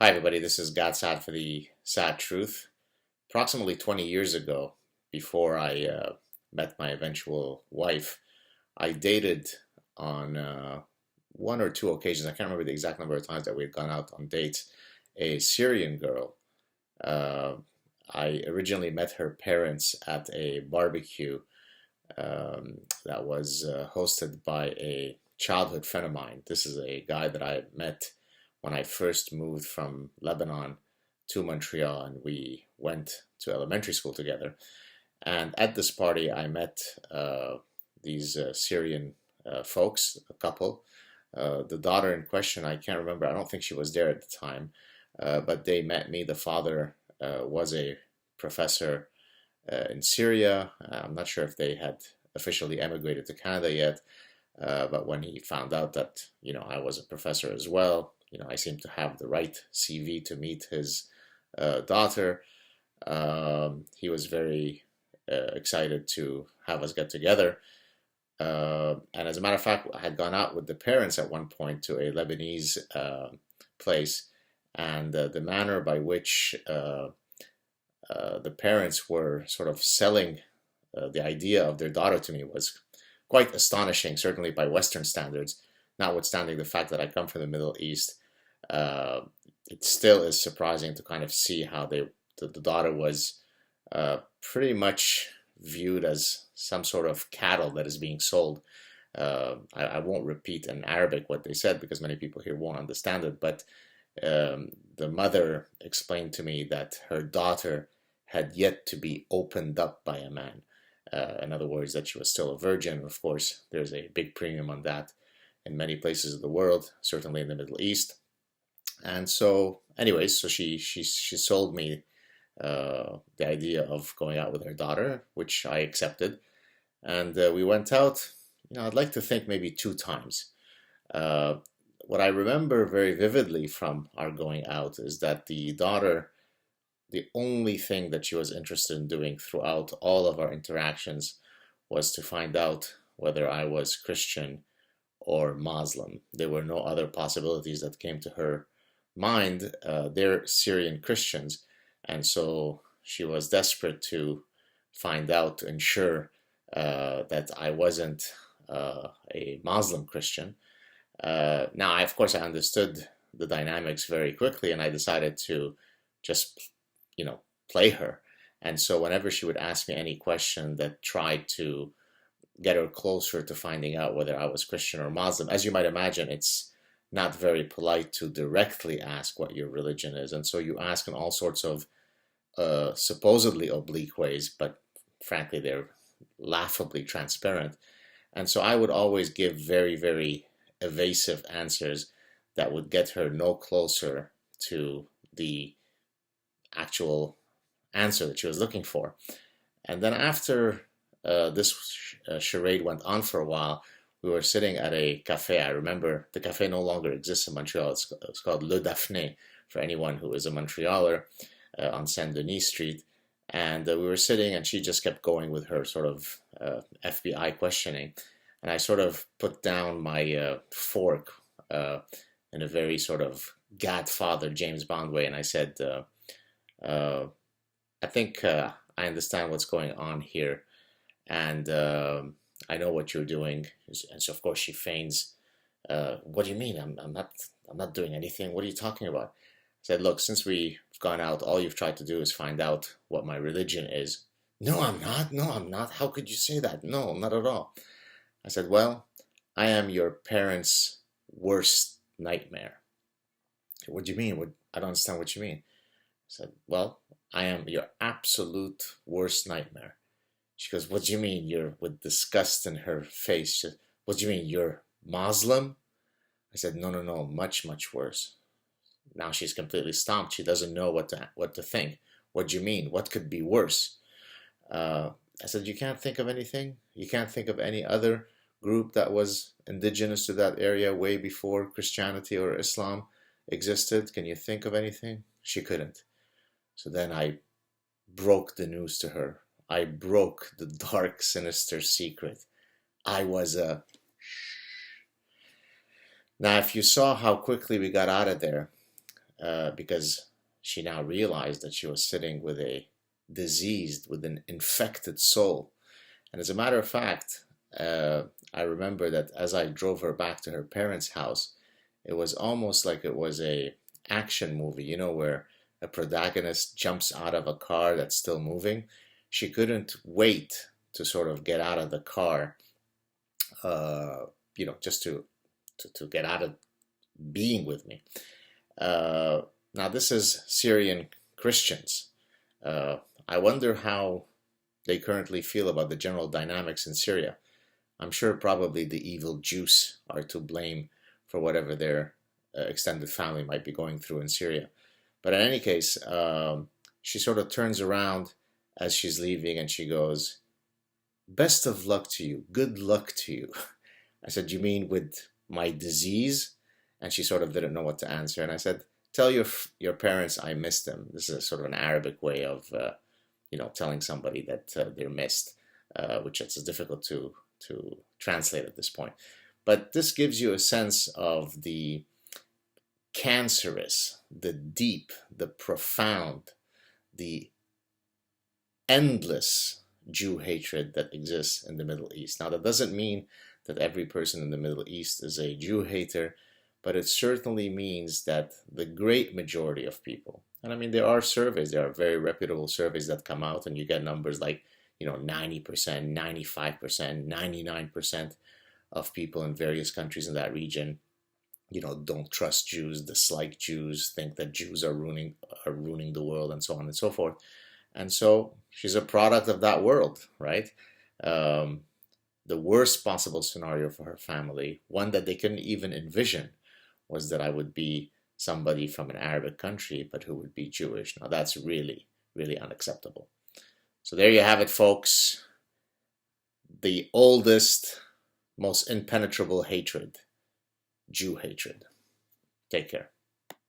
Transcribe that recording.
Hi, everybody. This is Saad for the Sad Truth. Approximately 20 years ago, before I met my eventual wife, I dated on one or two occasions. I can't remember the exact number of times that we had gone out on dates. A Syrian girl. Uh, I originally met her parents at a barbecue that was hosted by a childhood friend of mine. This is a guy that I met when I first moved from Lebanon to Montreal, and we went to elementary school together. And at this party, I met these Syrian folks, a couple. The daughter in question, I can't remember, I don't think she was there at the time, but they met me. The father was a professor in Syria. I'm not sure if they had officially emigrated to Canada yet, but when he found out that, I was a professor as well, I seemed to have the right CV to meet his daughter. He was very excited to have us get together. And as a matter of fact, I had gone out with the parents at one point to a Lebanese place, and the manner by which the parents were sort of selling the idea of their daughter to me was quite astonishing, certainly by Western standards, notwithstanding the fact that I come from the Middle East. It still is surprising to kind of see how the daughter was pretty much viewed as some sort of cattle that is being sold. I won't repeat in Arabic what they said because many people here won't understand it, but the mother explained to me that her daughter had yet to be opened up by a man. In other words, that she was still a virgin. Of course, there's a big premium on that in many places of the world, certainly in the Middle East. And so, anyways, so she sold me the idea of going out with her daughter, which I accepted. And we went out, I'd like to think maybe two times. What I remember very vividly from our going out is that the daughter, the only thing that she was interested in doing throughout all of our interactions was to find out whether I was Christian or Muslim. There were no other possibilities that came to her mind. They're Syrian Christians, and so she was desperate to find out, to ensure that I wasn't a Muslim Christian. Now, of course, I understood the dynamics very quickly, and I decided to just, play her. And so whenever she would ask me any question that tried to get her closer to finding out whether I was Christian or Muslim, as you might imagine, it's not very polite to directly ask what your religion is. And so you ask in all sorts of supposedly oblique ways, but frankly, they're laughably transparent. And so I would always give very, very evasive answers that would get her no closer to the actual answer that she was looking for. And then after this charade went on for a while, we were sitting at a cafe. I remember the cafe no longer exists in Montreal. It's called Le Daphné for anyone who is a Montrealer, on Saint Denis Street. And we were sitting, and she just kept going with her sort of FBI questioning. And I sort of put down my fork in a very sort of Godfather James Bond way, and I said, I think I understand what's going on here, and I know what you're doing. And so, of course, she feigns. What do you mean? I'm not doing anything. What are you talking about? I said, look, since we've gone out, all you've tried to do is find out what my religion is. No, I'm not. No, I'm not. How could you say that? No, not at all. I said, well, I am your parents' worst nightmare. What do you mean? I don't understand what you mean. I said, well, I am your absolute worst nightmare. She goes, what do you mean? You're, with disgust in her face. She said, what do you mean? You're Muslim? I said, no, no, no, much, much worse. Now she's completely stumped. She doesn't know what to think. What do you mean? What could be worse? I said, you can't think of anything? You can't think of any other group that was indigenous to that area way before Christianity or Islam existed? Can you think of anything? She couldn't. So then I broke the news to her. I broke the dark, sinister secret. I was a... Now, if you saw how quickly we got out of there, because she now realized that she was sitting with with an infected soul. And as a matter of fact, I remember that as I drove her back to her parents' house, it was almost like it was a action movie, where a protagonist jumps out of a car that's still moving. She couldn't wait to sort of get out of the car, just to get out of being with me. Now, this is Syrian Christians. I wonder how they currently feel about the general dynamics in Syria. I'm sure probably the evil Jews are to blame for whatever their extended family might be going through in Syria. But in any case, she sort of turns around as she's leaving and she goes, "Best of luck to you. Good luck to you." I said, "You mean with my disease?" And she sort of didn't know what to answer. And I said, "Tell your parents I missed them." This is a sort of an Arabic way of, telling somebody that they're missed, which it's difficult to translate at this point. But this gives you a sense of the cancerous, the deep, the profound, the endless Jew hatred that exists in the Middle East. Now, that doesn't mean that every person in the Middle East is a Jew hater, but it certainly means that the great majority of people, and I mean, there are surveys, there are very reputable surveys that come out, and you get numbers like, 90%, 95%, 99% of people in various countries in that region, don't trust Jews, dislike Jews, think that Jews are ruining the world, and so on and so forth. And so she's a product of that world, right? The worst possible scenario for her family, one that they couldn't even envision, was that I would be somebody from an Arabic country, but who would be Jewish. Now that's really, really unacceptable. So there you have it, folks. The oldest, most impenetrable hatred, Jew hatred. Take care.